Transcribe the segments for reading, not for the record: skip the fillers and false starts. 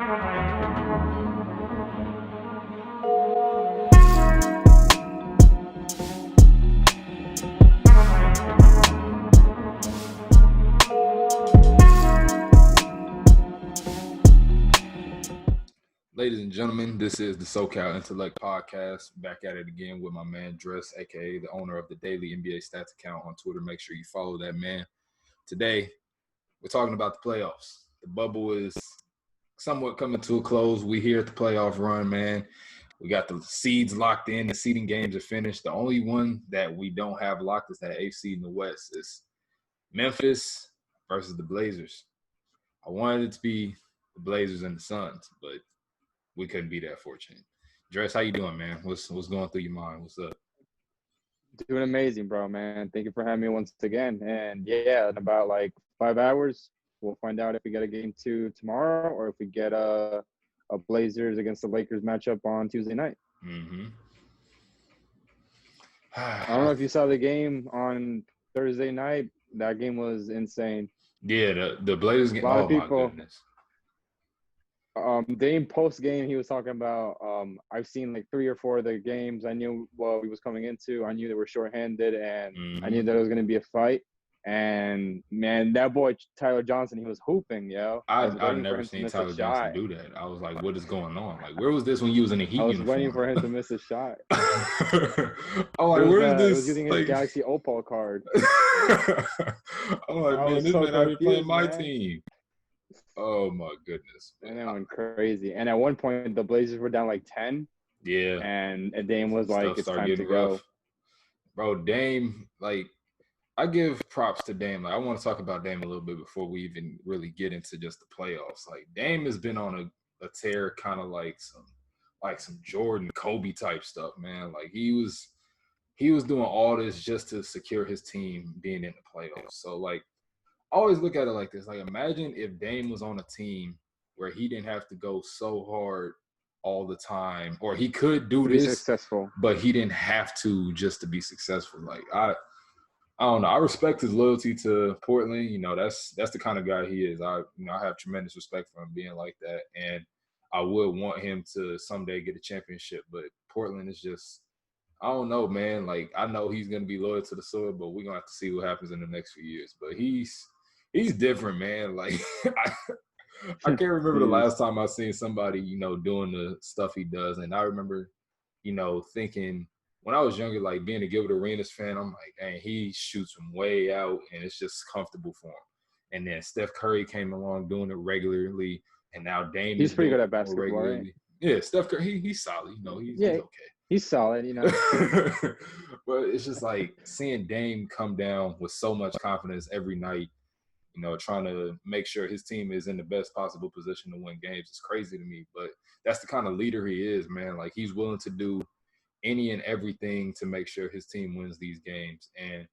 Ladies and gentlemen, this is the SoCal Intellect Podcast. Back at it again with my man Dress, aka the owner of the Daily NBA Stats account on Twitter. Make sure you follow that man. Today, we're talking about the playoffs. The bubble is somewhat coming to a close. We here at the playoff run, man. We got the seeds locked in. The seeding games are finished. The only one that we don't have locked is that 8th seed in the West. It's Memphis versus the Blazers. I wanted it to be the Blazers and the Suns, but we couldn't be that fortunate. Dress, how you doing, man? What's going through your mind? What's up? Doing amazing, bro, man. Thank you for having me once again. And yeah, in about like 5 hours, we'll find out if we get a game 2 tomorrow or if we get a Blazers against the Lakers matchup on Tuesday night. Mm-hmm. I don't know if you saw the game on Thursday night. That game was insane. Yeah, the Blazers game. A lot of people. My goodness. Dame post game, he was talking about. I've seen like 3 or 4 of the games. I knew what we was coming into. I knew they were shorthanded, and I knew that it was going to be a fight. And man, that boy Tyler Johnson, he was hooping, yo. I've never seen Tyler Johnson do that. I was like, what is going on? Like, where was this when you was in the Heat? I was uniform? waiting for him to miss a shot. Oh, like, where is this? He was using his Galaxy Opal card. I'm like, man, this man out here playing my team. Oh my goodness, man. And that went crazy. And at one point, the Blazers were down like 10. Yeah. And Dame was like, "It's time to go." Bro, Dame, like, I give props to Dame. Like, I want to talk about Dame a little bit before we even really get into just the playoffs. Like, Dame has been on a tear, kind of like some Jordan, Kobe type stuff, man. Like, he was doing all this just to secure his team being in the playoffs. So, like, I always look at it like this. Like, imagine if Dame was on a team where he didn't have to go so hard all the time, or he could do this, successful, but he didn't have to just to be successful. Like, I don't know. I respect his loyalty to Portland. You know, that's the kind of guy he is. I have tremendous respect for him being like that, and I would want him to someday get a championship. But Portland is just, I don't know, man. Like, I know he's gonna be loyal to the soil, but we're gonna have to see what happens in the next few years. But he's different, man. Like, I can't remember the last time I seen somebody, doing the stuff he does. And I remember, thinking when I was younger, like, being a Gilbert Arenas fan, I'm like, dang, he shoots from way out and it's just comfortable for him. And then Steph Curry came along doing it regularly, and now Dame he's pretty good at basketball, right? Yeah, Steph Curry, he's solid. He's okay. He's solid, But it's just like seeing Dame come down with so much confidence every night, trying to make sure his team is in the best possible position to win games. It's crazy to me, but that's the kind of leader he is, man. Like, he's willing to do any and everything to make sure his team wins these games. And,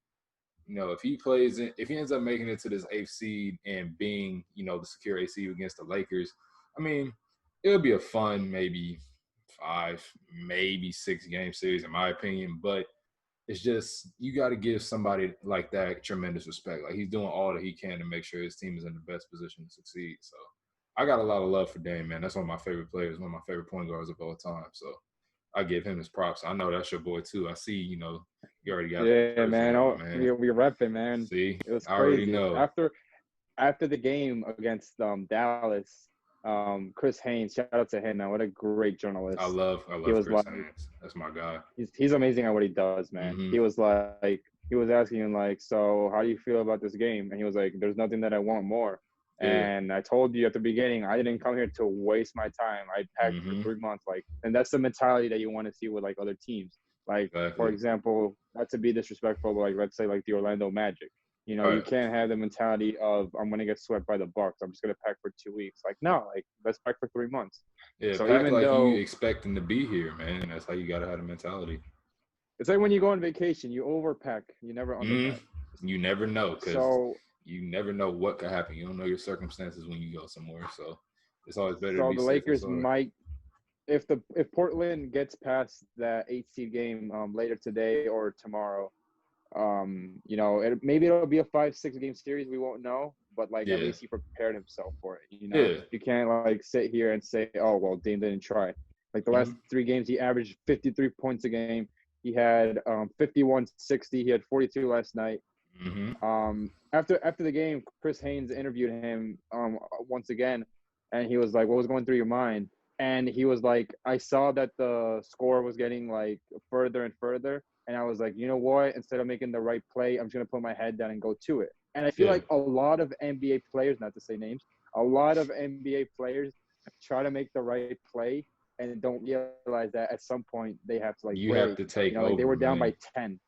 if he ends up making it to this 8th seed and being, the secure 8th seed against the Lakers, I mean, it'll be a fun, maybe 5, maybe 6 game series, in my opinion. But it's just, you got to give somebody like that tremendous respect. Like, he's doing all that he can to make sure his team is in the best position to succeed. So I got a lot of love for Dame, man. That's one of my favorite players, one of my favorite point guards of all time. So I give him his props. I know that's your boy too. I see, you already got it. Yeah, man. We're repping, man. See, it was crazy. I already know. After the game against Dallas, Chris Haynes, shout out to him, man. What a great journalist. I love Chris Haynes. That's my guy. He's amazing at what he does, man. Mm-hmm. He was asking him, like, so how do you feel about this game? And he was like, there's nothing that I want more. Yeah. And I told you at the beginning, I didn't come here to waste my time. I packed for 3 months, and that's the mentality that you want to see with like other teams. Like, exactly. For example, not to be disrespectful, but like, let's say like the Orlando Magic. You can't have the mentality of, I'm going to get swept by the Bucks, I'm just going to pack for 2 weeks. Like, no, like, let's pack for 3 months. Yeah, so pack like you expecting to be here, man. That's how you got to have the mentality. It's like when you go on vacation, you overpack. You never underpack. You never know, because you never know what could happen. You don't know your circumstances when you go somewhere. So it's always better to be safe. So the Lakers might, if Portland gets past that 8th seed game later today or tomorrow, maybe it'll be a 5-6 game series. We won't know, but like at least he prepared himself for it. You know, Yeah. you can't like sit here and say, oh well, Dame didn't try. Like the last 3 games, he averaged 53 points a game. He had 51, 60. He had 42 last night. After the game, Chris Haynes interviewed him once again, and he was like, "What was going through your mind?" And he was like, "I saw that the score was getting like further and further, and I was like, you know what? Instead of making the right play, I'm just gonna put my head down and go to it." And I feel like a lot of NBA players, not to say names, a lot of NBA players try to make the right play and don't realize that at some point they have to like You break. have to take Like they over, were down man. by 10.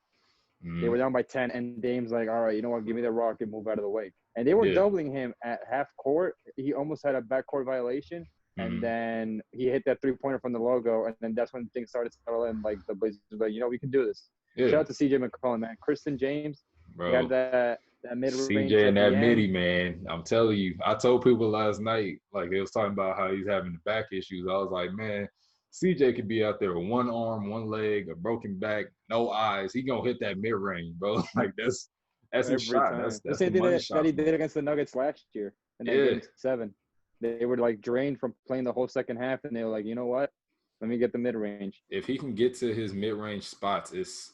They were down by 10, and Dame's like, all right, you know what? Give me the rock and move out of the way. And they were doubling him at half court. He almost had a backcourt violation, and then he hit that 3-pointer from the logo, and then that's when things started to settle in. Like the Blazers were like, you know, we can do this. Shout out to CJ McCollum, man. Kristen James, bro. He had that mid-range CJ at and the that end. midi, man. I'm telling you. I told people last night, like they was talking about how he's having the back issues. I was like, man, CJ could be out there with one arm, one leg, a broken back, no eyes. He gonna hit that mid range, bro. Like that's his shot. Time. That's the the same thing money that shot. he did against the Nuggets last year in that game 7. They were like drained from playing the whole second half, and they were like, you know what? Let me get the mid range. If he can get to his mid range spots, it's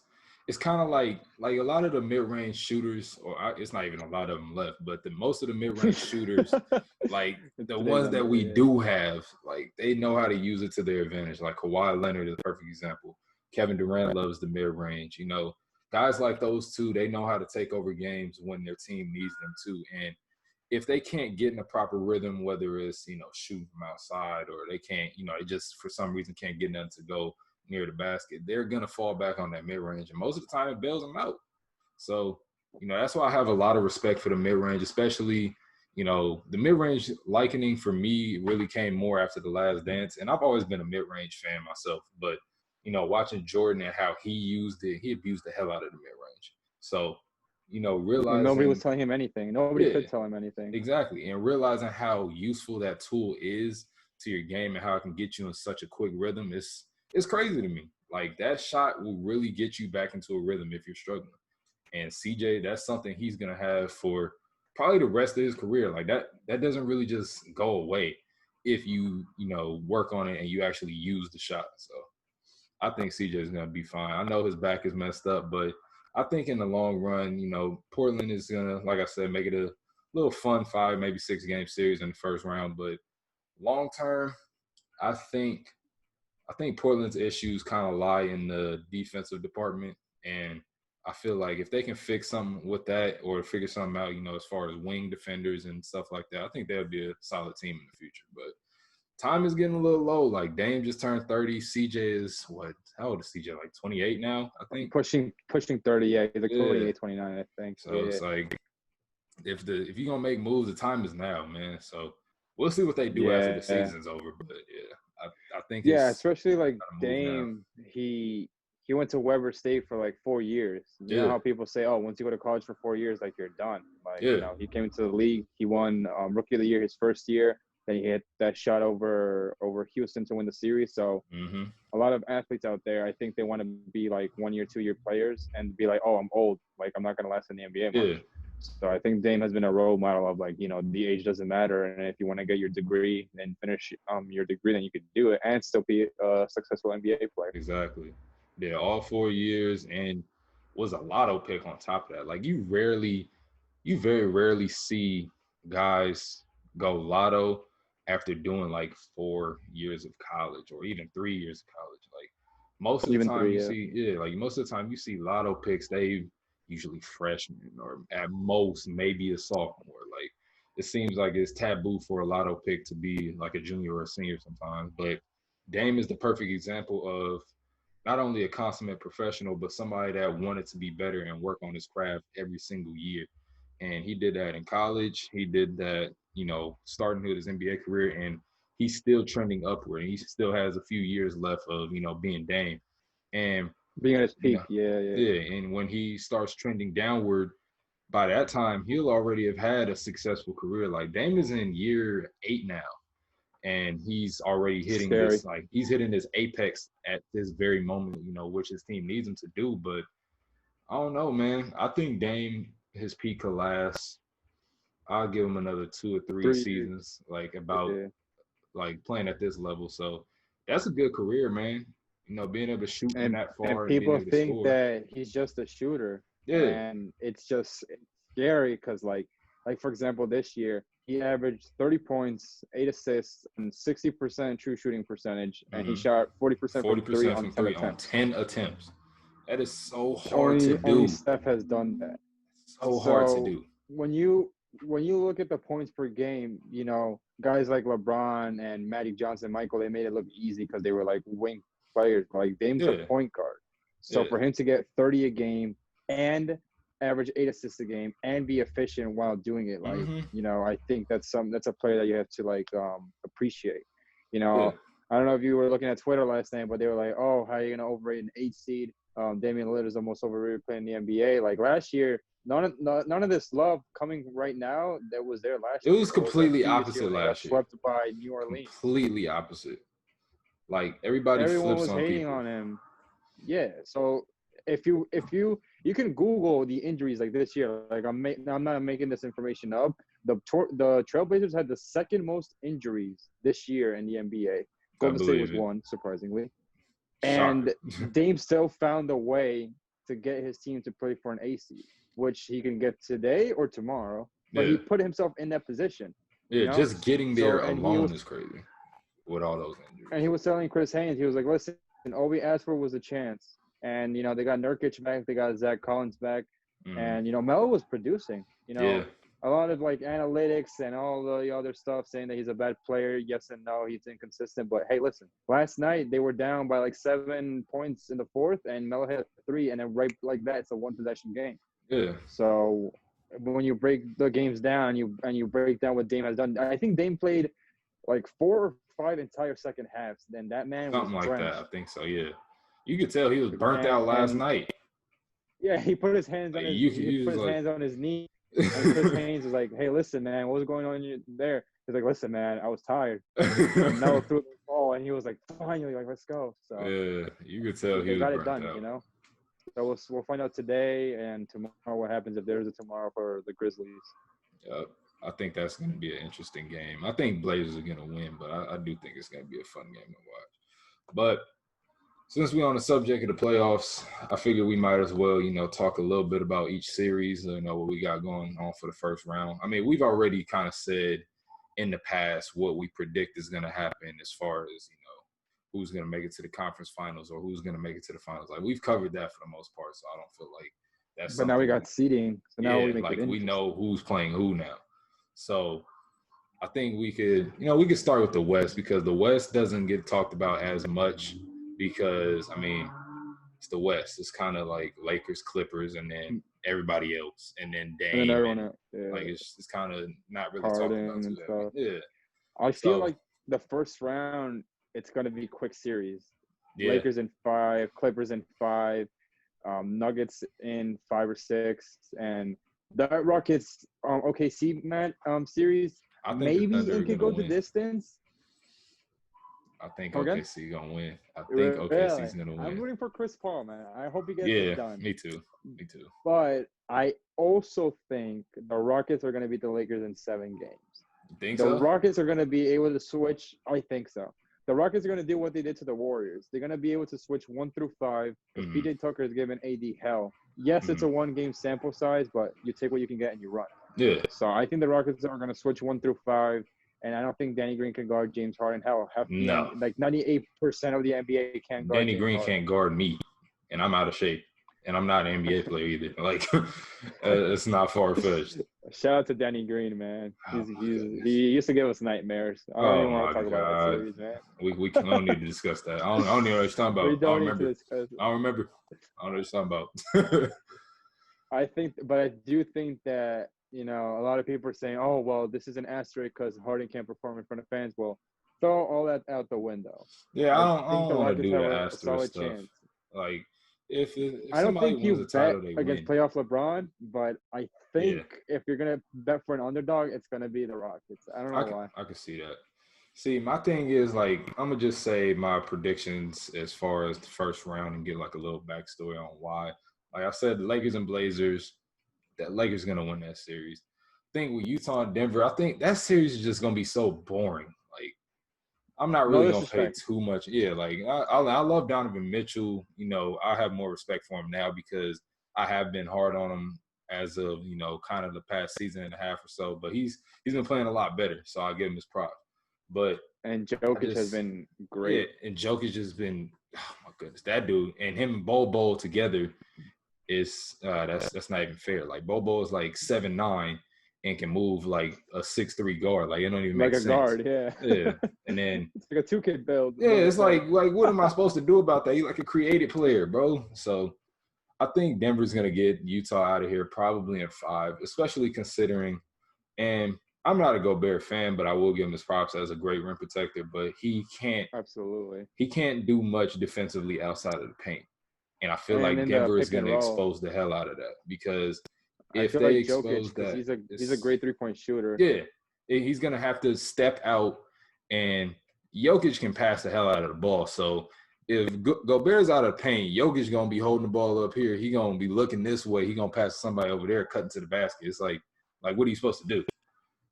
kind of like a lot of the mid range shooters, it's not even a lot of them left, but most of the mid range shooters, like the ones that we do have, like they know how to use it to their advantage. Like Kawhi Leonard is a perfect example. Kevin Durant loves the mid range. You know, guys like those two, they know how to take over games when their team needs them to. And if they can't get in a proper rhythm, whether it's, you know, shooting from outside or they can't, you know, they just for some reason can't get nothing to go near the basket, they're going to fall back on that mid-range. And most of the time it bails them out. So, you know, that's why I have a lot of respect for the mid-range, especially, you know, the mid-range likening for me really came more after The Last Dance. And I've always been a mid-range fan myself. But, you know, watching Jordan and how he used it, he abused the hell out of the mid-range. So, you know, realizing nobody was telling him anything. Nobody could tell him anything. Exactly. And realizing how useful that tool is to your game and how it can get you in such a quick rhythm, it's crazy to me. Like that shot will really get you back into a rhythm if you're struggling. And CJ, that's something he's gonna have for probably the rest of his career. Like that doesn't really just go away if you know, work on it and you actually use the shot. So I think CJ is gonna be fine. I know his back is messed up, but I think in the long run, you know, Portland is gonna, like I said, make it a little fun 5, maybe 6 game series in the first round. But long term, I think Portland's issues kind of lie in the defensive department. And I feel like if they can fix something with that or figure something out, you know, as far as wing defenders and stuff like that, I think they'll be a solid team in the future. But time is getting a little low. Like Dame just turned 30. CJ is what? How old is CJ? Like 28 now, I think. Pushing 30. Yeah, he's like 28, 29, I think. So it's like if you're gonna make moves, the time is now, man. So we'll see what they do after the season's over. But I think especially like Dame, he went to Weber State for like 4 years. You know how people say, oh, once you go to college for 4 years, like you're done. Like you know, he came into the league, he won Rookie of the Year his first year. Then he hit that shot over Houston to win the series. So a lot of athletes out there, I think they want to be like 1 year, 2 year players and be like, oh, I'm old. Like I'm not going to last in the NBA much. So I think Dame has been a role model of like, you know, the age doesn't matter. And if you want to get your degree and finish your degree, then you could do it and still be a successful NBA player. Exactly. Yeah, all 4 years and was a lotto pick on top of that. Like you very rarely see guys go lotto after doing like 4 years of college or even 3 years of college. Like most of the time most of the time you see lotto picks, they usually freshmen or at most maybe a sophomore. Like it seems like it's taboo for a lotto pick to be like a junior or a senior sometimes. But Dame is the perfect example of not only a consummate professional, but somebody that wanted to be better and work on his craft every single year. And he did that in college. He did that, you know, starting his NBA career, and he's still trending upward. And he still has a few years left of, you know, being Dame. And being at his peak, And when he starts trending downward, by that time, he'll already have had a successful career. Like Dame is in year 8 now. And he's already hitting this, like he's hitting his apex at this very moment, you know, which his team needs him to do. But I don't know, man. I think Dame, his peak could last, I'll give him another 2 or 3 seasons, like about like playing at this level. So that's a good career, man. You know, being able to shoot from that far and being people able to think score. that he's just a shooter, and it's scary because like for example, this year he averaged 30 points, 8 assists, and 60% true shooting percentage, and he shot 40% from three on 10 attempts. That is so hard to do. Only Steph has done that. So hard to do. When you look at the points per game, you know, guys like LeBron and Magic Johnson, Michael, they made it look easy because they were like wing players. Like Dame's a point guard. So for him to get 30 a game and average 8 assists a game and be efficient while doing it, like, you know, I think that's a player that you have to like appreciate. You know, I don't know if you were looking at Twitter last night, but they were like, oh, how are you gonna overrate an 8 seed? Damian Lillard is almost overrated playing the NBA. Like last year, none of this love coming right now that was there last year. It was completely opposite last year. Swept by New Orleans. Completely opposite. Like everyone was hating on him. Yeah. So if you can Google the injuries like this year, like I'm not making this information up. The Trailblazers had the second most injuries this year in the NBA. Golden State was one, surprisingly. And Dame still found a way to get his team to play for an A seed, which he can get today or tomorrow. But he put himself in that position. Yeah, you know? Just getting there alone is crazy with all those injuries. And he was telling Chris Haynes, he was like, listen, all we asked for was a chance. And, you know, they got Nurkic back. They got Zach Collins back. And, you know, Melo was producing. You know, a lot of, like, analytics and all the other stuff saying that he's a bad player. Yes and no, he's inconsistent. But, hey, listen, last night they were down by, like, 7 points in the fourth, and Melo hit 3. And then right like that, it's a one-possession game. Yeah. So when you break the games down and you break down what Dame has done, I think Dame played, like, 4 or 5 entire second halves. Then that man was like drenched. That. I think so, yeah. You could tell he was burnt out last night. Yeah, he put his hands on hands on his knee. And Chris Haynes was like, "Hey, listen, man, what was going on there?" He's like, "Listen, man, I was tired." And Melo threw the ball, and he was like, "Finally, like, let's go." So yeah, you could tell he got it done, out. You know. So we'll find out today and tomorrow what happens if there's a tomorrow for the Grizzlies. Yep. I think that's going to be an interesting game. I think Blazers are going to win, but I do think it's going to be a fun game to watch. But since we're on the subject of the playoffs, I figure we might as well, you know, talk a little bit about each series, you know, what we got going on for the first round. I mean, we've already kind of said in the past what we predict is going to happen as far as, you know, who's going to make it to the conference finals or who's going to make it to the finals. Like, we've covered that for the most part, so I don't feel like that's But now we got seeding, so now we make like it we know who's playing who now. So I think we could start with the West because the West doesn't get talked about as much. Because, I mean, it's the West. It's kind of like Lakers, Clippers, and then everybody else. And then Dame. And then everyone else. Yeah. Like, it's kind of not really talked about too much. Yeah. I feel like the first round, it's going to be quick series. Yeah. Lakers in 5, Clippers in 5, Nuggets in 5 or 6. And the Rockets OKC series, maybe it could go the distance. I think OKC gonna win. I think OKC's gonna win. I'm rooting for Chris Paul, man. I hope he gets it done. Me too. But I also think the Rockets are gonna beat the Lakers in 7 games. You think so? The Rockets are gonna be able to switch. I think so. The Rockets are gonna do what they did to the Warriors. They're gonna be able to switch 1 through 5. Because PJ Tucker is giving AD hell. Yes, it's a 1-game sample size, but you take what you can get and you run. Yeah. So I think the Rockets are gonna switch 1 through 5. And I don't think Danny Green can guard James Harden. Hell, like 98% of the NBA can't guard Danny Green can't guard me, and I'm out of shape, and I'm not an NBA player either. Like, it's not far-fetched. Shout out to Danny Green, man. He used to give us nightmares. I don't even want to talk about that series, man. We don't need to discuss that. I don't know what you're talking about. I don't remember. I don't know what you're talking about. I do think that, you know, a lot of people are saying, oh, well, this is an asterisk because Harden can't perform in front of fans. Well, throw all that out the window. Yeah, I don't want to do the asterisk stuff. Chance. Like, if I don't think you bet against playoff LeBron, but I think if you're going to bet for an underdog, it's going to be the Rockets. I don't know why. I can see that. See, my thing is, like, I'm going to just say my predictions as far as the first round and get, like, a little backstory on why. Like I said, the Lakers and Blazers, that Lakers going to win that series. think with Utah and Denver, I think that series is just gonna be so boring. Like, I'm not No really gonna pay disrespect. too much. Yeah, like I love Donovan Mitchell. You know, I have more respect for him now because I have been hard on him as of, you know, kind of the past season and a half or so. But he's been playing a lot better, so I give him his props. But And I Jokic has just been yeah, great. and Jokic just been, oh my goodness, that dude and him and Bol together is that's not even fair. Like Bol is like 7'9" and can move like a 6'3" guard. Like it don't even Like make a sense. guard, yeah. Yeah, and then It's like a 2K build. yeah, it's like what am I supposed to do about that? You like a creative player, bro. So I think Denver's gonna get Utah out of here probably in 5, especially considering. And I'm not a Gobert fan, but I will give him his props as a great rim protector. But Absolutely. he can't do much defensively outside of the paint. And I feel And like in the Denver is pick going and to roll, expose the hell out of that because I if feel they like Jokic, expose because that, he's a great 3-point shooter. yeah, he's going to have to step out, and Jokic can pass the hell out of the ball. So if Gobert's out of paint, Jokic's going to be holding the ball up here. He's going to be looking this way. He's going to pass somebody over there, cutting to the basket. It's like what are you supposed to do?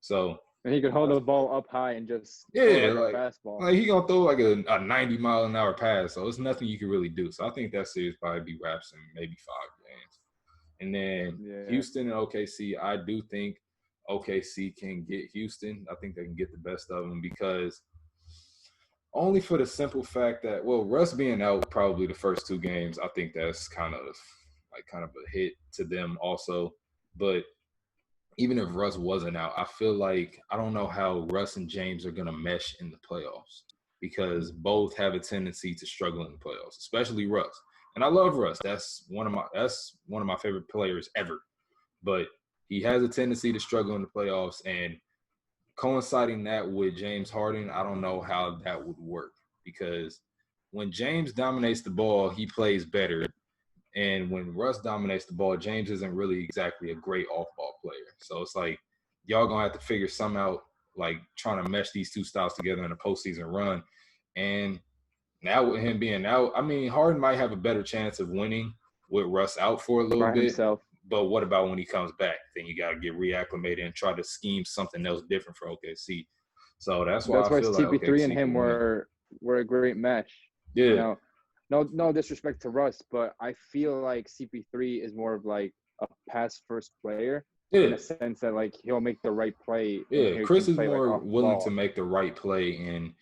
So and he could hold the ball up high and just yeah, like a fastball. like he gonna throw like a 90-mile-an-hour pass. So it's nothing you can really do. So I think that series probably be wraps in maybe 5 games. And then Houston and OKC, I do think OKC can get Houston. I think they can get the best of them because only for the simple fact that, well, Russ being out probably the first 2 games, I think that's kind of a hit to them also. But even if Russ wasn't out, I feel like I don't know how Russ and James are going to mesh in the playoffs because both have a tendency to struggle in the playoffs, especially Russ. And I love Russ. That's one of my favorite players ever. But he has a tendency to struggle in the playoffs, and coinciding that with James Harden, I don't know how that would work because when James dominates the ball, he plays better. And when Russ dominates the ball, James isn't really exactly a great off-ball player. So it's like y'all going to have to figure something out, like trying to mesh these two styles together in a postseason run. And now with him being out, I mean, Harden might have a better chance of winning with Russ out for a little By bit. himself. But what about when he comes back? Then you got to get reacclimated and try to scheme something else different for OKC. So that's why I feel like CP3 and OKC him can win. were a great mesh. Yeah. You know, no disrespect to Russ, but I feel like CP3 is more of like a pass first player in a sense that like he'll make the right play. Yeah, Chris is more like willing to make the right play and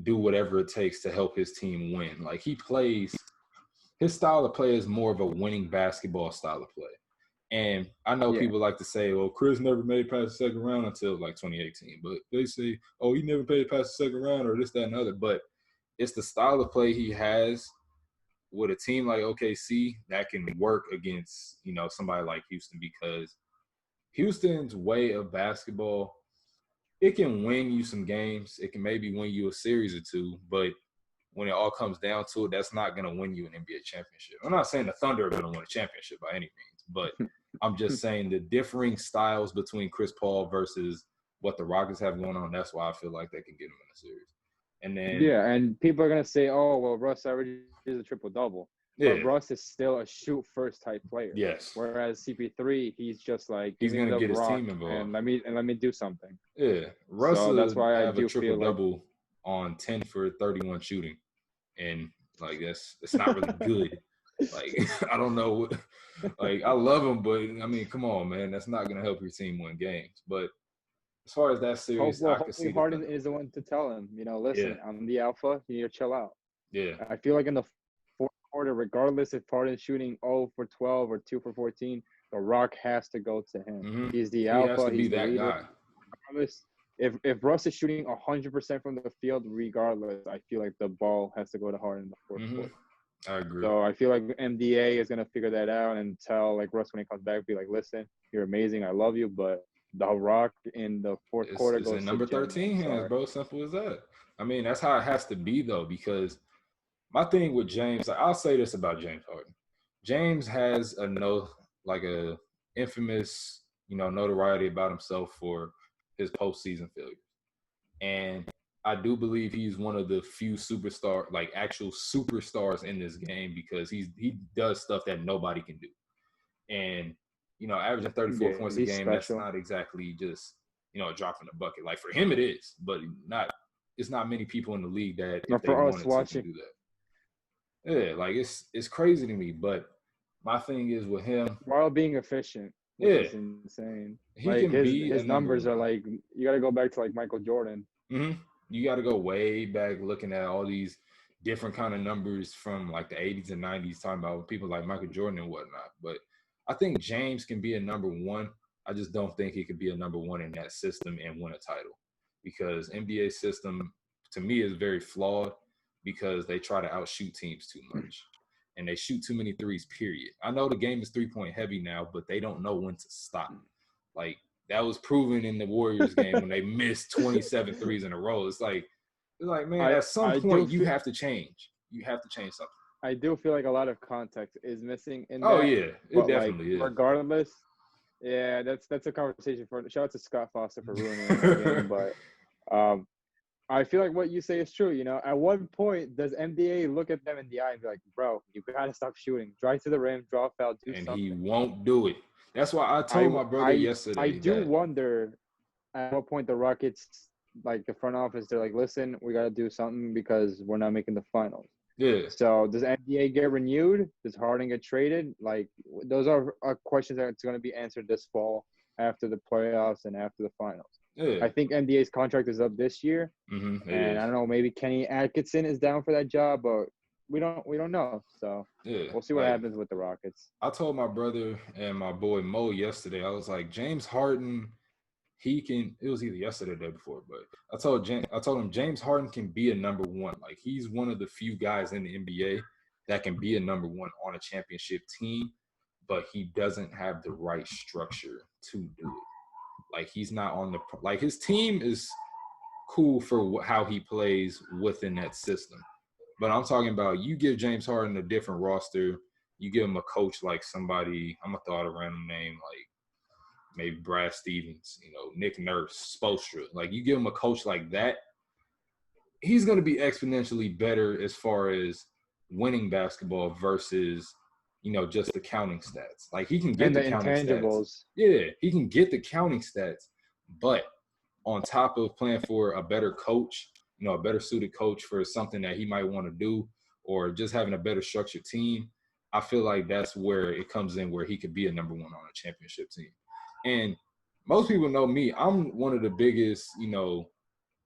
do whatever it takes to help his team win. Like his style of play is more of a winning basketball style of play. And I know people like to say, well, Chris never made it past the second round until like 2018. But they say, oh, he never made it past the second round or this, that, and other. But it's the style of play he has with a team like OKC that can work against, you know, somebody like Houston because Houston's way of basketball, it can win you some games. It can maybe win you a series or 2, but when it all comes down to it, that's not going to win you an NBA championship. I'm not saying the Thunder are going to win a championship by any means, but I'm just saying the differing styles between Chris Paul versus what the Rockets have going on, that's why I feel like they can get him in a series. And then and people are going to say, oh, well, Russ already is a triple-double. But Russ is still a shoot-first type player. Yes. Whereas CP3, he's just like, he's going to get his team involved. And let me do something. Yeah. Russ so that's why I do a triple-double on 10 for 31 shooting. And like it's not really good. Like I don't know, like I love him, but I mean, come on, man, that's not gonna help your team win games. But as far as that series, I can see Harden is the one to tell him, you know, listen, I'm the alpha, you need to chill out. Yeah, I feel like in the fourth quarter, regardless if Harden's shooting 0 for 12 or 2 for 14, the rock has to go to him. Mm-hmm. He's the alpha. He has to be that leader. guy. Regardless, if Russ is shooting 100% from the field, regardless, I feel like the ball has to go to Harden in the fourth quarter. I agree. So I feel like MDA is gonna figure that out and tell like Russ when he comes back, be like, listen, you're amazing, I love you, but the rock in the fourth quarter goes in number 13 hands, bro. Simple as that. I mean, that's how it has to be though, because my thing with James, I'll say this about James Harden. James has a infamous, you know, notoriety about himself for his postseason failures. And I do believe he's one of the few actual superstars in this game because he does stuff that nobody can do. And averaging 34 points a he's game, special. that's not exactly just, a drop in the bucket. Like for him it is, but it's not many people in the league that if they wanted to can do that. Yeah, like it's crazy to me. But my thing is with him, while being efficient, which is insane. He like can be his numbers are like, you got to go back to like Michael Jordan. Mm-hmm. You got to go way back looking at all these different kind of numbers from like the 80s and 90s, talking about people like Michael Jordan and whatnot. But I think James can be a number one. I just don't think he could be a number one in that system and win a title, because NBA system to me is very flawed because they try to outshoot teams too much and they shoot too many threes, period. I know the game is 3-point heavy now, but they don't know when to stop. Like, that was proven in the Warriors game when they missed 27 threes in a row. It's like, man, at some point you have to change. You have to change something. I do feel like a lot of context is missing in that. Oh, yeah. It definitely is. Regardless, yeah, that's a conversation for – shout out to Scott Foster for ruining the game. But I feel like what you say is true. At one point, does NBA look at them in the eye and be like, bro, you got to stop shooting. Drive to the rim, draw a foul, do something. And he won't do it. That's why I told my brother yesterday. I do wonder at what point the Rockets, like the front office, they're like, listen, we got to do something because we're not making the finals. Yeah. So does NBA get renewed? Does Harden get traded? Like, those are questions that's going to be answered this fall after the playoffs and after the finals. Yeah. I think NBA's contract is up this year. Mm-hmm, and I don't know, maybe Kenny Atkinson is down for that job, but we don't know. So we'll see what happens with the Rockets. I told my brother and my boy Mo yesterday, I was like, James Harden, it was either yesterday or the day before, but I told him James Harden can be a number one. Like, he's one of the few guys in the NBA that can be a number one on a championship team, but he doesn't have the right structure to do it. Like, he's not on his team is cool for how he plays within that system. But I'm talking about, you give James Harden a different roster, you give him a coach like somebody, I'm going to throw out a random name, like maybe Brad Stevens, Nick Nurse, Spoelstra. Like, you give him a coach like that, he's going to be exponentially better as far as winning basketball versus, just the counting stats. Like, he can get the counting intangibles. Stats. Yeah, he can get the counting stats. But on top of playing for a better coach, a better suited coach for something that he might want to do, or just having a better structured team, I feel like that's where it comes in, where he could be a number one on a championship team. And most people know me. I'm one of the biggest,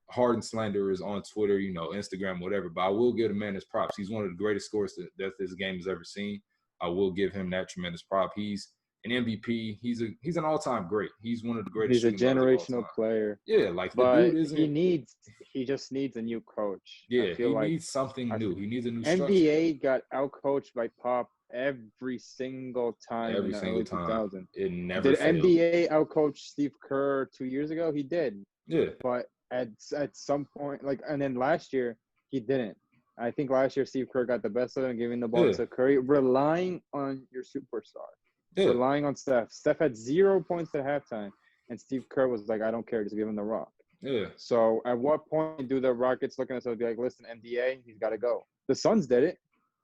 Harden slanderers on Twitter, Instagram, whatever. But I will give the man his props. He's one of the greatest scorers that this game has ever seen. I will give him that tremendous prop. He's an MVP. He's an all-time great. He's one of the greatest. He's a generational player. Yeah, like but the dude isn't. He just needs a new coach. Yeah, he needs something new. He needs a new structure. NBA got outcoached by Pop every single time. Every single time. 2000. It never did failed. NBA outcoach Steve Kerr 2 years ago? He did. Yeah. But at some point, and then last year he didn't. I think last year Steve Kerr got the best of him, giving the ball to Curry, relying on your superstar. Yeah. Relying on Steph. Steph had 0 points at halftime, and Steve Kerr was like, I don't care, just give him the rock. Yeah. So at what point do the Rockets look at us and be like, listen, NBA, he's got to go? The Suns did it.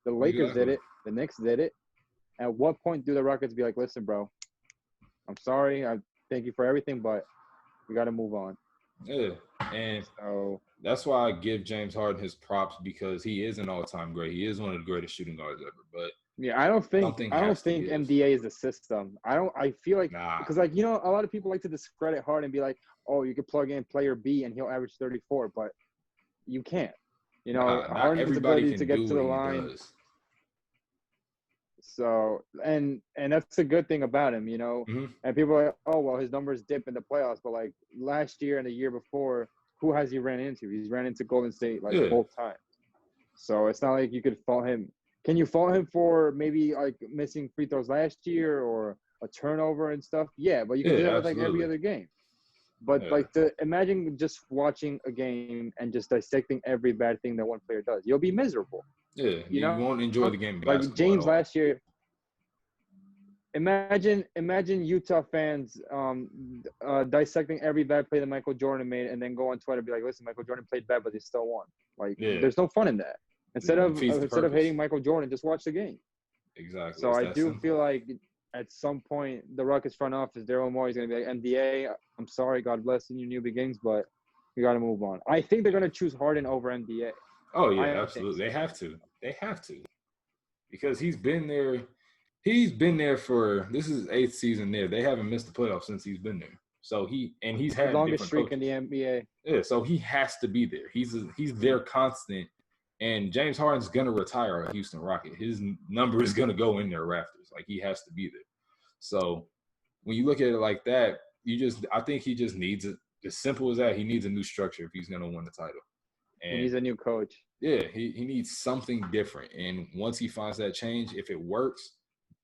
The Lakers did it. The Knicks did it. At what point do the Rockets be like, listen, bro, I'm sorry. I thank you for everything, but we got to move on. Yeah. And so that's why I give James Harden his props, because he is an all-time great. He is one of the greatest shooting guards ever. But yeah, I don't think NBA is a system. I feel like because a lot of people like to discredit Harden and be like, oh, you could plug in player B and he'll average 34, but you can't. Harden's ability to get to the line. So and that's a good thing about him, Mm-hmm. And people are like, oh well, his numbers dip in the playoffs, but like last year and the year before, who has he ran into? He's ran into Golden State both times. So it's not like you could fault him. Can you fault him for maybe like missing free throws last year or a turnover and stuff? Yeah, but you can do that with like every other game. But imagine just watching a game and just dissecting every bad thing that one player does. You'll be miserable. Yeah, you won't enjoy the game. Like James last year. Imagine Utah fans dissecting every bad play that Michael Jordan made, and then go on Twitter and be like, "Listen, Michael Jordan played bad, but they still won." Like, there's no fun in that. Instead of hating Michael Jordan, just watch the game. Exactly. So I do feel like at some point, the Rockets front office, Daryl Morey is going to be like, MDA, I'm sorry, God bless you, new beginnings, but we got to move on. I think they're going to choose Harden over MDA. Oh, yeah, absolutely. They have to. Because he's been there. He's been there for, this is his 8th season there. They haven't missed the playoffs since he's been there. So he's had the longest streak coaches. in the NBA. Yeah, so he has to be there. He's there constant. And James Harden's gonna retire a Houston Rocket. His number is gonna go in their rafters. Like, he has to be there. So when you look at it like that, I think he just needs it. As simple as that, he needs a new structure if he's gonna win the title. And he needs a new coach. Yeah, he needs something different. And once he finds that change, if it works,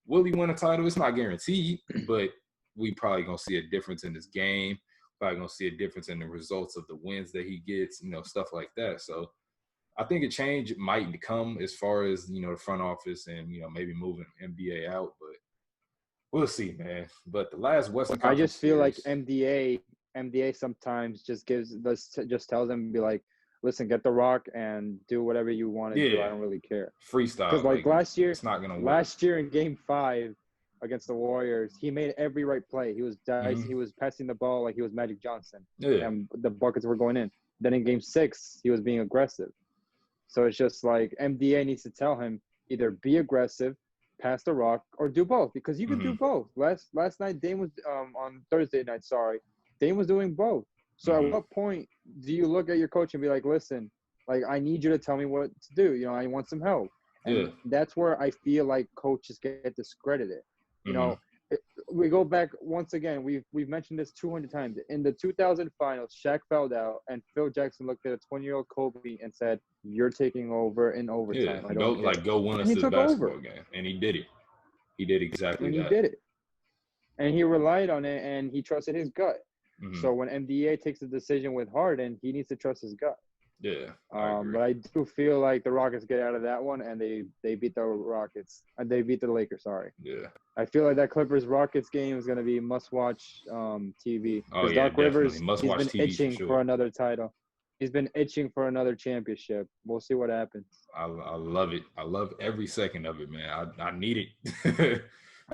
will he win a title? It's not guaranteed, but we probably gonna see a difference in his game. Probably gonna see a difference in the results of the wins that he gets, stuff like that. So I think a change might come as far as, the front office and, maybe moving NBA out, but we'll see, man. But the last Western Conference I just feel series, like MDA sometimes just tells them to be like, listen, get the rock and do whatever you want to do. I don't really care. Freestyle. Because like last year, it's not gonna work. Last year in Game 5 against the Warriors, he made every right play. He was he was passing the ball like he was Magic Johnson. Yeah. And the buckets were going in. Then in Game 6, he was being aggressive. So it's just like MDA needs to tell him either be aggressive, pass the rock, or do both, because you can do both. Last night, Dame was on Thursday night. Dame was doing both. So at what point do you look at your coach and be like, listen, like, I need you to tell me what to do. I want some help. And that's where I feel like coaches get discredited. We go back once again. We've mentioned this 200 times. In the 2000 finals, Shaq fouled out, and Phil Jackson looked at a 20-year-old Kobe and said, "You're taking over in overtime. Yeah, go win us this basketball game." And he did it. He did exactly that. He did it. And he relied on it, and he trusted his gut. So when MDA takes a decision with Harden, he needs to trust his gut. Yeah. But I do feel like the Rockets get out of that one, and they beat the Rockets. They beat the Lakers, sorry. Yeah. I feel like that Clippers-Rockets game is going to be must-watch TV. Oh, yeah, Doc Rivers, he's must-watch been TV itching for another title. He's been itching for another championship. We'll see what happens. I love it. I love every second of it, man. I need it.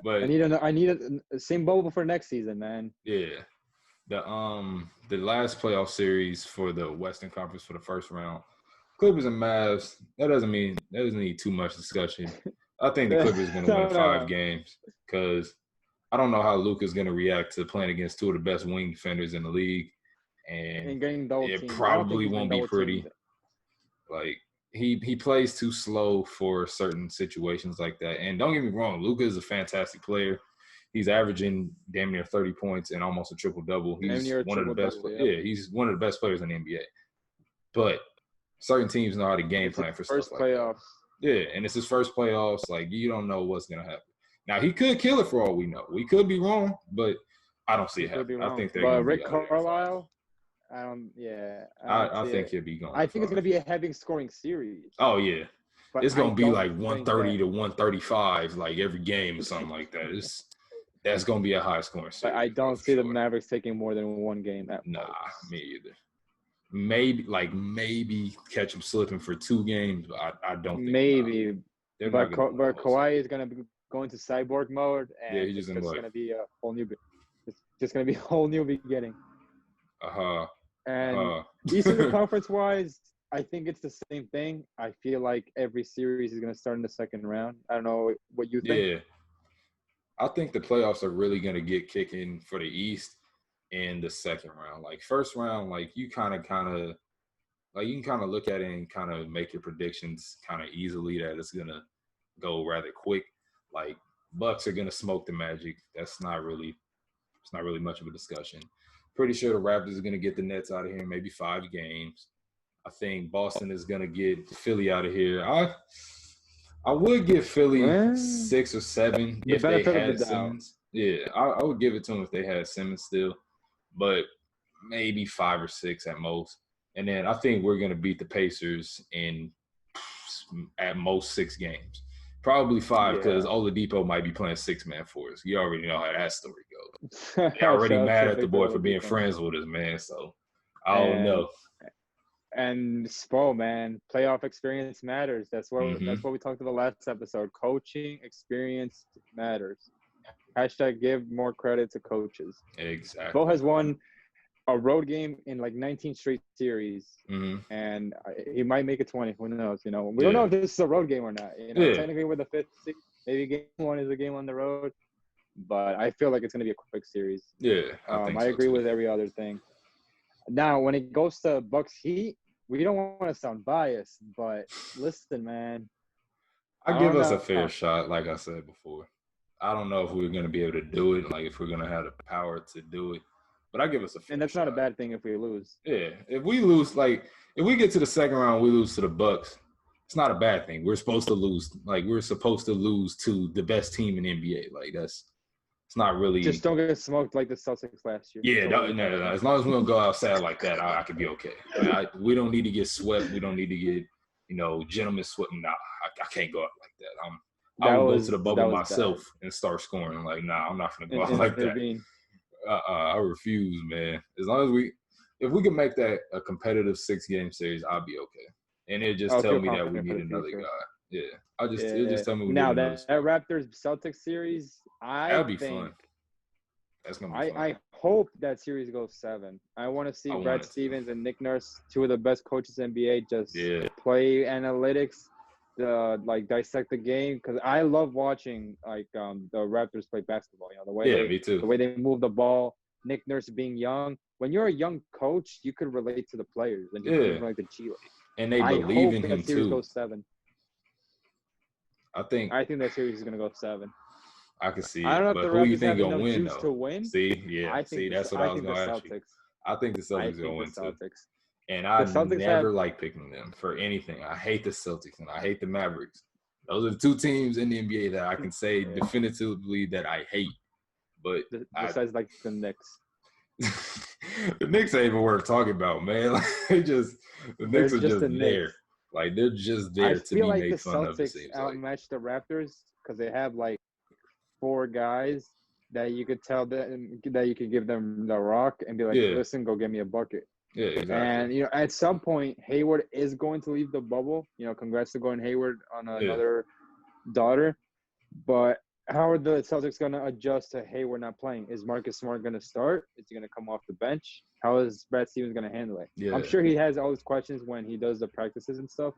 But I need a same bubble for next season, man. Yeah. The last playoff series for the Western Conference for the first round, Clippers and Mavs. That doesn't need too much discussion. I think the Clippers are going to win 5 games, because I don't know how Luka's going to react to playing against 2 of the best wing defenders in the league, and it probably won't be pretty. Like, he plays too slow for certain situations like that. And don't get me wrong, Luka is a fantastic player. He's averaging damn near 30 points and almost a triple-double. He's one of the best. Yeah, he's one of the best players in the NBA. But certain teams know how to game plan for stuff like that. Yeah, and it's his first playoffs. Like, you don't know what's going to happen. Now, he could kill it for all we know. We could be wrong, but I don't see it happening. I think they're going to be Rick Carlisle, I think he'll be gone. I think it's going to be a heavy scoring series. Oh, yeah. But it's going to be like 130 to 135, like every game or something like that. That's going to be a high scoring series. I don't see the Mavericks taking more than 1 game at most. Me either. Maybe catch them slipping for 2 games, but I don't think. Maybe. But Kawhi is going to be going to cyborg mode, and he's just going to be a whole new. It's just going to be a whole new beginning. And Eastern Conference wise, I think it's the same thing. I feel like every series is going to start in the second round. I don't know what you think. Yeah, I think the playoffs are really going to get kicking for the East in the second round. Like, first round, like, you kind of like, you can kind of look at it and kind of make your predictions kind of easily that it's going to go rather quick. Like, Bucks are going to smoke the Magic. It's not really much of a discussion. Pretty sure the Raptors are going to get the Nets out of here in maybe 5 games. I think Boston is going to get Philly out of here. I would give Philly 6 or 7 if they had Simmons. Yeah, I would give it to them if they had Simmons still, but maybe 5 or 6 at most. And then I think we're going to beat the Pacers in at most 6 games. Probably 5 because Oladipo might be playing 6-man for us. You already know how that story goes. They're already mad at the boy for being friends with us, man. So I don't know. And Spo, man, playoff experience matters. That's what we talked about last episode. Coaching experience matters. Hashtag give more credit to coaches. Exactly. Bo has won a road game in like 19 straight series, and he might make it 20. Who knows? We don't know if this is a road game or not. Technically we're the 5th seed. Maybe game 1 is a game on the road, but I feel like it's going to be a quick series. Yeah, I agree with every other thing. Now, when it goes to Bucks Heat, we don't want to sound biased, but listen, man. I give us a fair shot, like I said before. I don't know if we're going to be able to do it, like if we're going to have the power to do it. But I give us a fair shot. And that's not a bad thing if we lose. Yeah. If we lose, like, if we get to the second round, we lose to the Bucks, it's not a bad thing. We're supposed to lose. Like, we're supposed to lose to the best team in the NBA. Like, it's not really. Just don't get smoked like the Celtics last year. Yeah, no. As long as we don't go outside like that, I could be okay. We don't need to get swept. We don't need to get, gentlemen swept. Nah, I can't go out like that. I will go to the bubble myself and start scoring. Like, nah, I'm not going to go out like that. I refuse, man. As long as if we can make that a competitive 6-game series, I'll be okay. And it just tell me that we need another guy. Yeah, it'll just tell me we need another. Now that Raptors Celtics series, that'll be fun. That's gonna be fun. I hope that series goes 7. I want to see Brad Stevens and Nick Nurse, 2 of the best coaches in NBA, just play analytics, dissect the game, because I love watching the Raptors play basketball. The way me too. The way they move the ball. Nick Nurse being young. When you're a young coach, you could relate to the players and just like the G League. And they believe in him too. Series goes 7. I think that series is gonna go 7. I can see it. I don't know but if the who Raptors you think gonna win juice though? To win? That's what I was gonna ask you. I think the Celtics gonna win too. And I never like picking them for anything. I hate the Celtics and I hate the Mavericks. Those are the 2 teams in the NBA that I can say definitively that I hate. But besides the Knicks. The Knicks ain't even worth talking about, man. Like, the Knicks are just there. Like, they're just there to be made fun of. I feel like the Celtics outmatch the Raptors because they have 4 guys that you could tell that you could give them the rock and be like, listen, go get me a bucket. Yeah, exactly. And at some point, Hayward is going to leave the bubble. Congrats to Gordon Hayward on another daughter. But how are the Celtics going to adjust to Hayward not playing? Is Marcus Smart going to start? Is he going to come off the bench? How is Brad Stevens going to handle it? Yeah. I'm sure he has all his questions when he does the practices and stuff.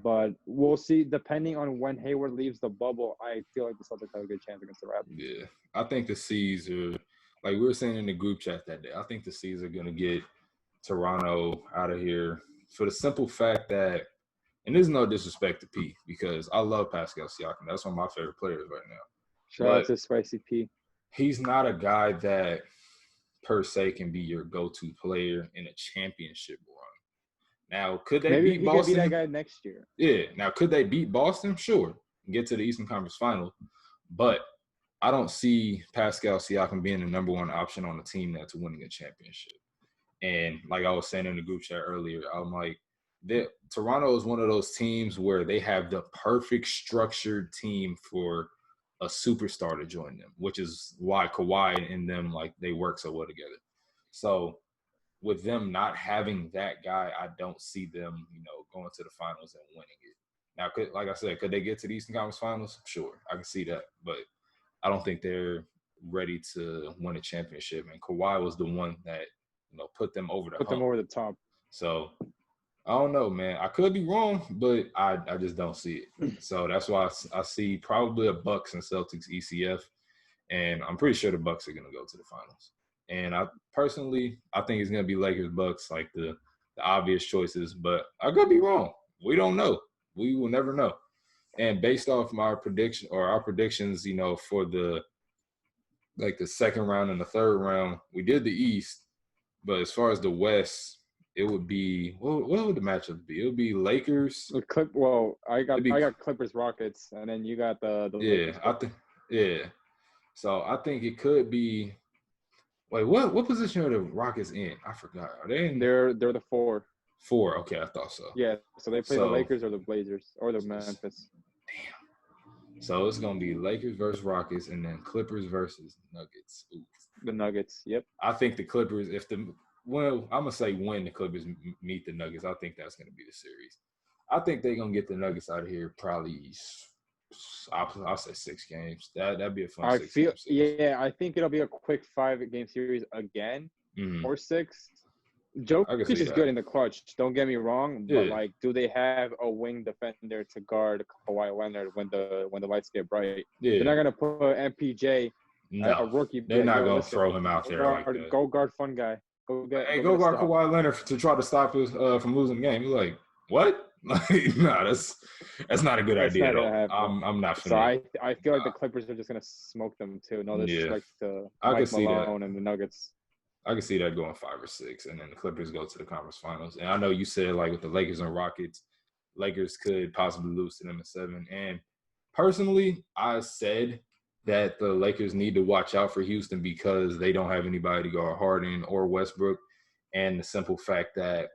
But we'll see. Depending on when Hayward leaves the bubble, I feel like the Celtics have a good chance against the Raptors. Yeah. I think the C's are, like we were saying in the group chat that day, I think the C's are going to get Toronto out of here for the simple fact that, and there's no disrespect to P because I love Pascal Siakam. That's one of my favorite players right now. Shout out to Spicy P. He's not a guy that per se can be your go-to player in a championship run. Now, could they beat Boston? Maybe be that guy next year. Yeah. Now, could they beat Boston? Sure. Get to the Eastern Conference Final. But I don't see Pascal Siakam being the number 1 option on a team that's winning a championship. And like I was saying in the group chat earlier, I'm like, Toronto is one of those teams where they have the perfect structured team for a superstar to join them, which is why Kawhi and them, they work so well together. So with them not having that guy, I don't see them, going to the finals and winning it. Now, like I said, could they get to the Eastern Conference Finals? Sure, I can see that. But I don't think they're ready to win a championship. And Kawhi was the one that, put them over the hump. Put them over the top. So I don't know, man. I could be wrong, but I just don't see it. So that's why I see probably a Bucks and Celtics ECF, and I'm pretty sure the Bucks are going to go to the finals. And I think it's going to be Lakers Bucks, like the obvious choices, but I could be wrong. We don't know. We will never know. And based off our predictions, for the second round and the third round, we did the East, but as far as the West, it would be what would the matchup be? It would be Lakers. I got Clippers Rockets, and then you got the Lakers. So I think it could be. Wait, what position are the Rockets in? I forgot. Are they in? They're the 4. 4. Okay, I thought so. Yeah, so they play the Lakers or the Blazers or the Memphis. Damn. So it's gonna be Lakers versus Rockets, and then Clippers versus Nuggets. Ooh. The Nuggets. Yep. I think the Clippers. I'm gonna say when the Clippers meet the Nuggets, I think that's gonna be the series. I think they're gonna get the Nuggets out of here probably I'll say 6 games. That'd be a fun I 6-game feel, series. yeah, I think it'll be a quick 5-game series again, Mm-hmm. or 6. I can Jokic see is that. good in the clutch. Don't get me wrong, but Yeah. like, do they have a wing defender to guard Kawhi Leonard when the lights get bright? Yeah. They're not gonna put MPJ, No, a rookie. they're not gonna Listen, throw him out there like that. Go guard fun guy. Go get Go a guard stop. Kawhi Leonard to try to stop us from losing the game. You're like, what? Like, nah, that's not a good idea at all. I'm not. So I feel like the Clippers are just gonna smoke them too. No disrespect to Mike Malone and the Nuggets. I can see that going 5 or 6, and then the Clippers go to the conference finals. And I know you said like with the Lakers and Rockets, Lakers could possibly lose to them in 7. And personally, I said that the Lakers need to watch out for Houston because they don't have anybody to guard Harden or Westbrook, and the simple fact that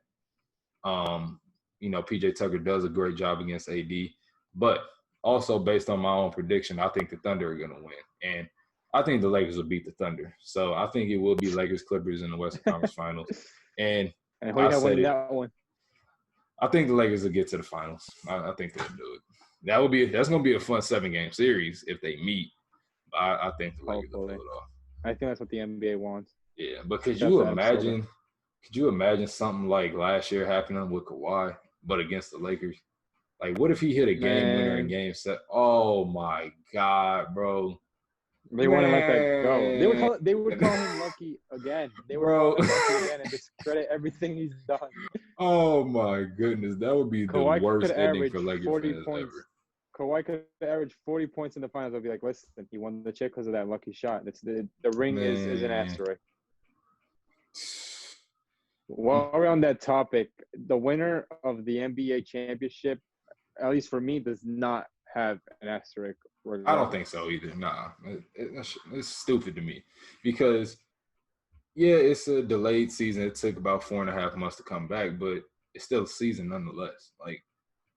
PJ Tucker does a great job against AD, but also based on my own prediction, I think the Thunder are going to win, and I think the Lakers will beat the Thunder. So I think it will be Lakers Clippers in the Western Conference Finals, and who you have winning that one? I think the Lakers will get to the finals. I think they'll do it. That's going to be a fun 7-game series if they meet. I think the Lakers will pull it off. I think that's what the NBA wants. Yeah, but could you imagine something like last year happening with Kawhi, but against the Lakers? Like, what if he hit a game winner in Game 7? Oh my God, bro! They want to let that go. They would call him lucky again. They would call him lucky again and discredit everything he's done. Oh my goodness, that would be the worst ending for Lakers fans ever. Kawhi could average 40 points in the finals. I'll be like, listen, he won the chip because of that lucky shot. It's the ring is an asterisk. While we're on that topic, the winner of the NBA championship, at least for me, does not have an asterisk. I don't think so either. Nah, it's stupid to me because, yeah, it's a delayed season. It took about 4.5 months to come back, but it's still a season nonetheless. Like,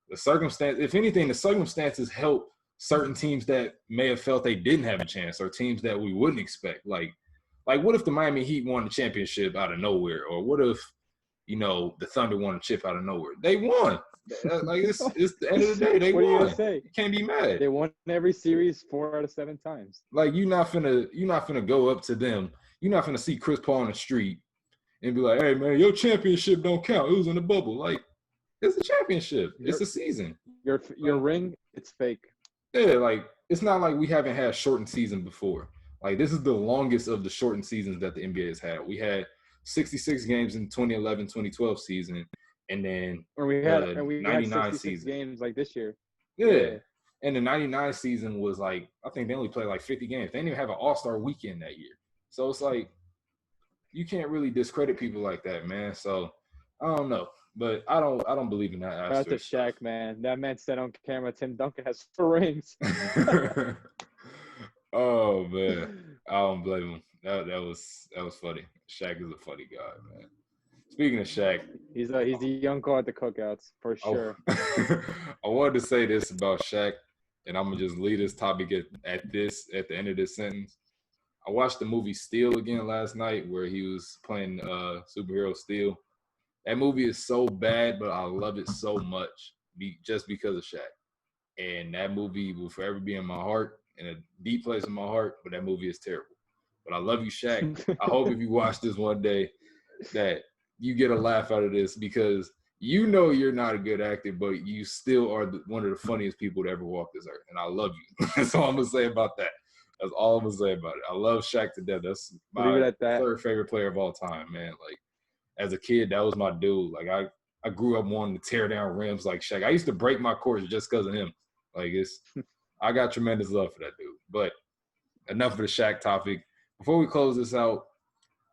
the circumstances help certain teams that may have felt they didn't have a chance, or teams that we wouldn't expect. Like what if the Miami Heat won the championship out of nowhere, or what if the Thunder won a chip out of nowhere? They won. Like it's the end of the day. They won. What are you gonna say? You can't be mad. They won every series 4 out of 7 times. Like you're not finna go up to them. You're not finna see Chris Paul on the street and be like, "Hey man, your championship don't count. It was in the bubble." Like, it's a championship. It's a season. Your ring, it's fake. Yeah, like it's not like we haven't had shortened season before. Like, this is the longest of the shortened seasons that the NBA has had. We had 66 games in 2011-2012 season, and then we had 99 season games like this year. Yeah. And the 99 season was like, I think they only played like 50 games. They didn't even have an All-Star weekend that year. So it's like, you can't really discredit people like that, man. So I don't know. But I don't believe in that aspect. That's a Shaq, man. That man said on camera, Tim Duncan has 4 rings. Oh man, I don't blame him. That was funny. Shaq is a funny guy, man. Speaking of Shaq, he's the young guy at the cookouts for sure. I wanted to say this about Shaq, and I'm gonna just leave this topic at the end of this sentence. I watched the movie Steel again last night, where he was playing superhero Steel. That movie is so bad, but I love it so much just because of Shaq. And that movie will forever be in my heart, in a deep place in my heart, but that movie is terrible. But I love you, Shaq. I hope if you watch this one day that you get a laugh out of this, because you're not a good actor, but you still are one of the funniest people to ever walk this earth. And I love you. That's all I'm going to say about that. That's all I'm going to say about it. I love Shaq to death. That's my third favorite player of all time, man. Like, as a kid, that was my dude. Like, I grew up wanting to tear down rims like Shaq. I used to break my courts just because of him. Like, I got tremendous love for that dude. But enough of the Shaq topic. Before we close this out,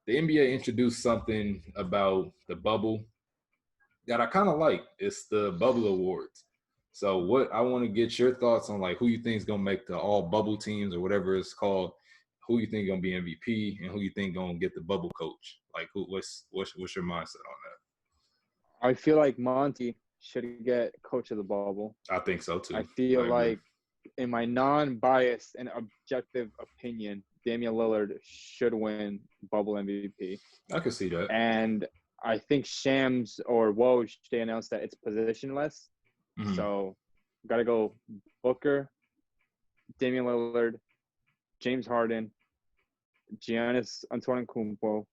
the NBA introduced something about the bubble that I kind of like. It's the Bubble Awards. So what I want to get your thoughts on, like, who you think is going to make the all bubble teams or whatever it's called, who you think going to be MVP, and who you think going to get the bubble coach. Like, what's your mindset on that? I feel like Monty should get coach of the bubble. I think so too. I feel like, in my non-biased and objective opinion, Damian Lillard should win bubble MVP. I could see that. And I think Shams or Woj, they announced that it's positionless. Mm-hmm. So got to go Booker, Damian Lillard, James Harden, Giannis Antetokounmpo,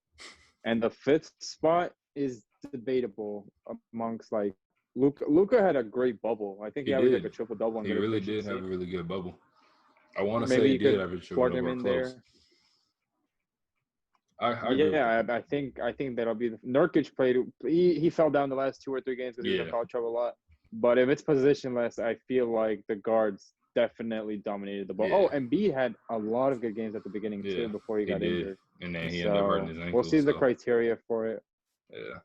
and the fifth spot is debatable amongst like Luka. Luka had a great bubble. I think he He averaged like a did. triple double and He good really did have efficiency. a really good bubble. I want to say Maybe he you did could have a triple plug him double or in close. there. I agree with Yeah, that. I think that'll be Nurkic played. He fell down the last 2 or 3 games because he was in Yeah. foul trouble a lot. But if it's positionless, I feel like the guards definitely dominated the ball. Yeah. Oh, Embiid had a lot of good games at the beginning Yeah, too before he got did. injured. And then he ended up hurting So his we'll ankle. see the So criteria for it. yeah.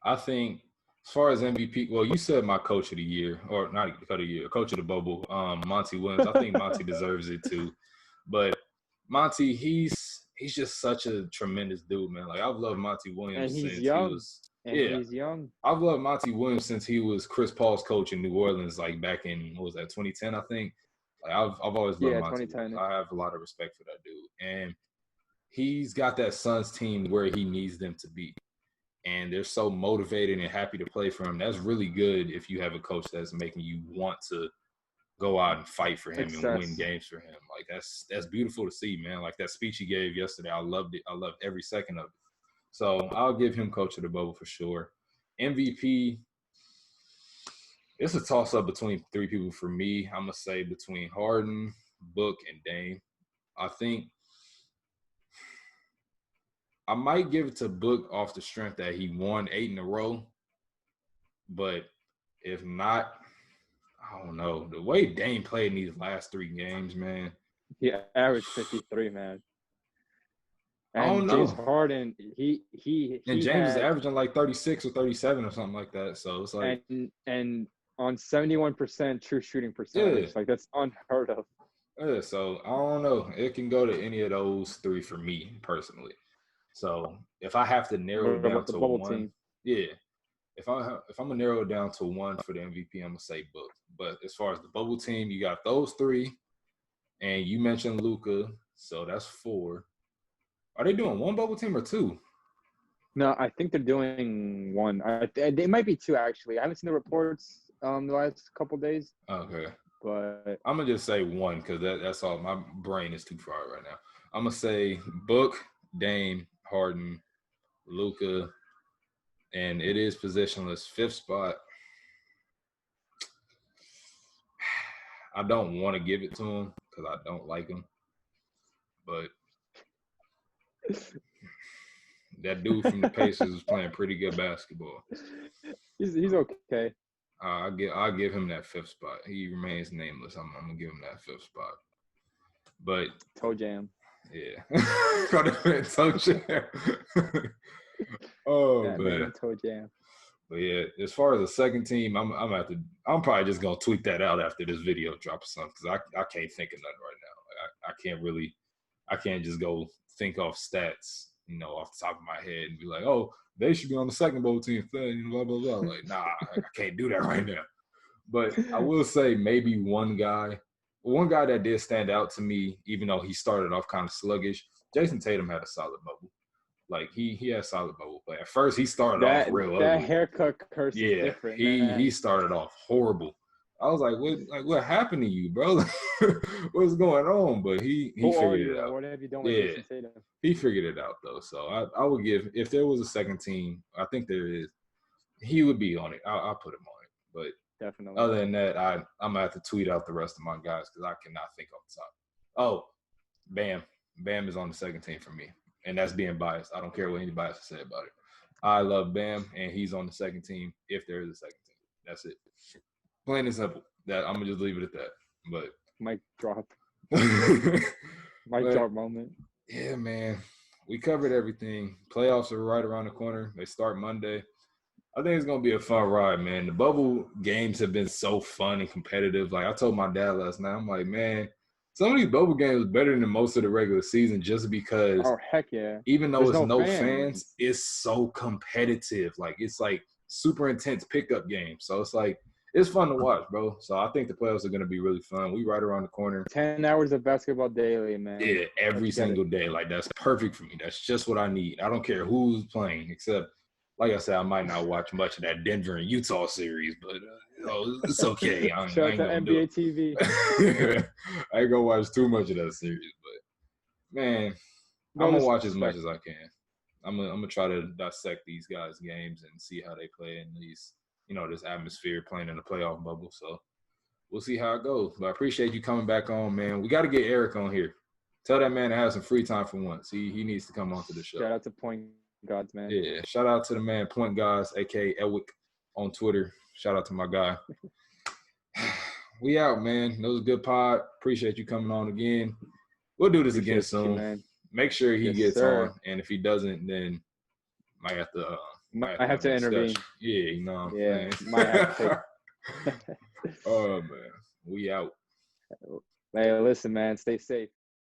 I think as far as MVP, well, you said my coach of the year, or not coach of the year, coach of the bubble, Monty Williams. I think Monty deserves it too. But Monty, he's just such a tremendous dude, man. Like I've loved Monty Williams And he's since he young. was He's young. I've loved Monty Williams since he was Chris Paul's coach in New Orleans, like back in what was that, 2010, I think. Like I've always loved Monty 2010. Williams. I have a lot of respect for that dude. And he's got that Suns team where he needs them to be. And they're so motivated and happy to play for him. That's really good if you have a coach that's making you want to go out and fight for him and win games for him. Like that's beautiful to see, man. Like that speech he gave yesterday, I loved it. I loved every second of it. So I'll give him coach of the bubble for sure. MVP, it's a toss-up between 3 people for me. I'm going to say between Harden, Book, and Dame. I think I might give it to Book off the strength that he won 8 in a row. But if not, I don't know. The way Dame played in these last 3 games, man. He averaged 53, man. And I don't know. James Harden, he and James is averaging like 36 or 37 or something like that. So it's like and on 71% true shooting percentage. Yeah. Like that's unheard of. Yeah, so I don't know. It can go to any of those 3 for me personally. So if I have to narrow it down to one, team? Yeah. If I'm gonna narrow it down to one for the MVP, I'm gonna say Book. But as far as the bubble team, you got those 3, and you mentioned Luka, so that's 4. Are they doing 1 bubble team or 2? No, I think they're doing 1. They might be 2 actually. I haven't seen the reports the last couple days. Okay. But I'm gonna just say 1 because that's all. My brain is too fried right now. I'm gonna say Book, Dame, Harden, Luka, and it is positionless. 5th spot. I don't want to give it to him because I don't like him, but that dude from the Pacers is playing pretty good basketball. He's okay. I'll give him that 5th spot. He remains nameless. I'm gonna give him that 5th spot. But Toe jam. Yeah. Toe jam. Oh yeah, man. Toe jam. But yeah, as far as the second team, I'm probably just gonna tweet that out after this video drops or something because I can't think of nothing right now. Like, I can't just go think off stats, off the top of my head and be like, oh, they should be on the second bowl team, blah blah blah. Like, nah, I can't do that right now. But I will say maybe one guy that did stand out to me, even though he started off kind of sluggish. Jason Tatum had a solid bubble. Like he had solid bubble play. At first, he started off real ugly. That haircut curse is different. He started off horrible. I was like, what happened to you, bro? What's going on? But he figured it out. What have you done with Jason Tatum? He figured it out though. So I would give, if there was a second team, I think there is, he would be on it. I'll put him on it. But definitely. Other than that, I'm gonna have to tweet out the rest of my guys because I cannot think off the top. Oh, Bam is on the second team for me, and that's being biased. I don't care what anybody has to say about it. I love Bam, and he's on the second team if there is a second team. That's it. Plain and simple. That I'm gonna just leave it at that. But mic drop. Mic drop moment. Yeah, man. We covered everything. Playoffs are right around the corner. They start Monday. I think it's going to be a fun ride, man. The bubble games have been so fun and competitive. Like I told my dad last night, I'm like, man, some of these bubble games are better than most of the regular season just because heck yeah. Even though there's no fans, it's so competitive. Like it's like super intense pickup game. So it's like, it's fun to watch, bro. So I think the playoffs are going to be really fun. We right around the corner. 10 hours of basketball daily, man. Yeah, every single day. Like that's perfect for me. That's just what I need. I don't care who's playing except like I said, I might not watch much of that Denver and Utah series, but it's okay. I Shout out ain't to gonna NBA do TV. it. I ain't gonna watch too much of that series, but man, No I'm gonna watch as disrespect. much as I can. I'm gonna try to dissect these guys' games and see how they play in these, this atmosphere playing in the playoff bubble. So we'll see how it goes. But I appreciate you coming back on, man. We got to get Eric on here. Tell that man to have some free time for once. He needs to come onto the show. Shout out to Point Gods, man. Yeah, shout out to the man Point Gods, aka Elwick, on Twitter. Shout out to my guy. We out, man. That was a good pod. Appreciate you coming on again. We'll do this again soon. You, man. Make sure he gets sir. on, and if he doesn't, then might have to. I have to intervene. Yeah, you know. Yeah, might have to take. Oh man, we out. Hey, listen, man. Stay safe.